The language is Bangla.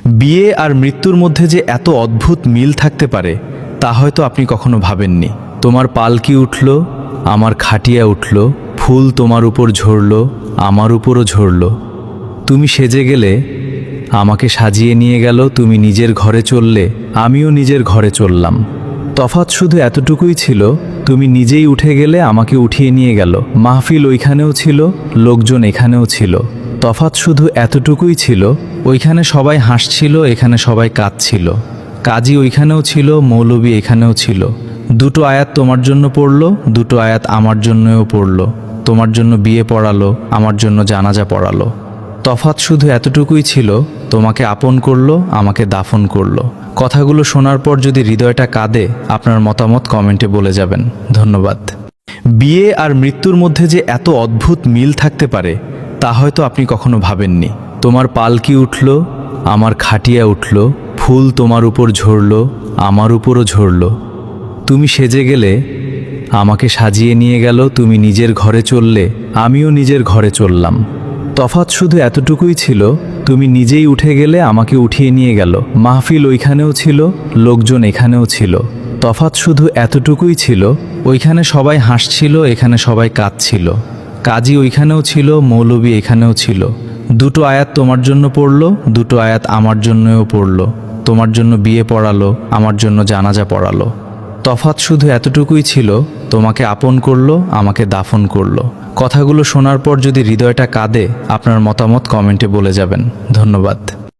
বিয়ে আর মৃত্যুর মধ্যে যে এত অদ্ভুত মিল থাকতে পারে তা হয়তো আপনি কখনো ভাবেননি। তোমার পালকি উঠল, আমার খাটিয়া উঠল, ফুল তোমার উপর ঝরল, আমার উপরও ঝরল। তুমি সেজে গেলে, আমাকে সাজিয়ে নিয়ে গেল, তুমি নিজের ঘরে চললে, আমিও নিজের ঘরে চললাম। তফাৎ শুধু এতটুকুই ছিল, তুমি নিজেই উঠে গেলে, আমাকে উঠিয়ে নিয়ে গেল। মাহফিল ওইখানেও ছিল, লোকজন এখানেও ছিল। তফাৎ শুধু এতটুকুই ছিল, ওইখানে সবাই হাসছিল, এখানে সবাই কাঁদছিল। কাজী ওইখানেও ছিল, মৌলবী এখানেও ছিল। দুটো আয়াত তোমার জন্য পড়ল, দুটো আয়াত আমার জন্যও পড়ল। তোমার জন্য বিয়ে পড়ালো, আমার জন্য জানাজা পড়ালো। তফাৎ শুধু এতটুকুই ছিল, তোমাকে আপন করলো, আমাকে দাফন করলো। কথাগুলো শোনার পর যদি হৃদয়টা কাঁদে, আপনার মতামত কমেন্টে বলে যাবেন। ধন্যবাদ। বিয়ে আর মৃত্যুর মধ্যে যে এত অদ্ভুত মিল থাকতে পারে তা হয়তো আপনি কখনো ভাবেননি। তোমার পালকি উঠল, আমার খাটিয়া উঠল, ফুল তোমার উপর ঝরল, আমার উপরও ঝরল। তুমি সেজে গেলে, আমাকে সাজিয়ে নিয়ে গেল, তুমি নিজের ঘরে চললে, আমিও নিজের ঘরে চললাম। তফাৎ শুধু এতটুকুই ছিল, তুমি নিজেই উঠে গেলে, আমাকে উঠিয়ে নিয়ে গেল। মাহফিল ওইখানেও ছিল, লোকজন এখানেও ছিল। তফাৎ শুধু এতটুকুই ছিল, ওইখানে সবাই হাসছিল, এখানে সবাই কাঁদছিল। কাজী ওইখানেও ছিল, মৌলবী এখানেও ছিল। দুটো আয়াত তোমার জন্য পড়ল, দুটো আয়াত আমার জন্যও পড়ল। তোমার জন্য বিয়ে পড়ালো, আমার জন্য জানাজা পড়ালো। তফাৎ শুধু এতটুকুই ছিল, তোমাকে আপন করলো, আমাকে দাফন করলো। কথাগুলো শোনার পর যদি হৃদয়টা কাঁদে, আপনার মতামত কমেন্টে বলে যাবেন। ধন্যবাদ।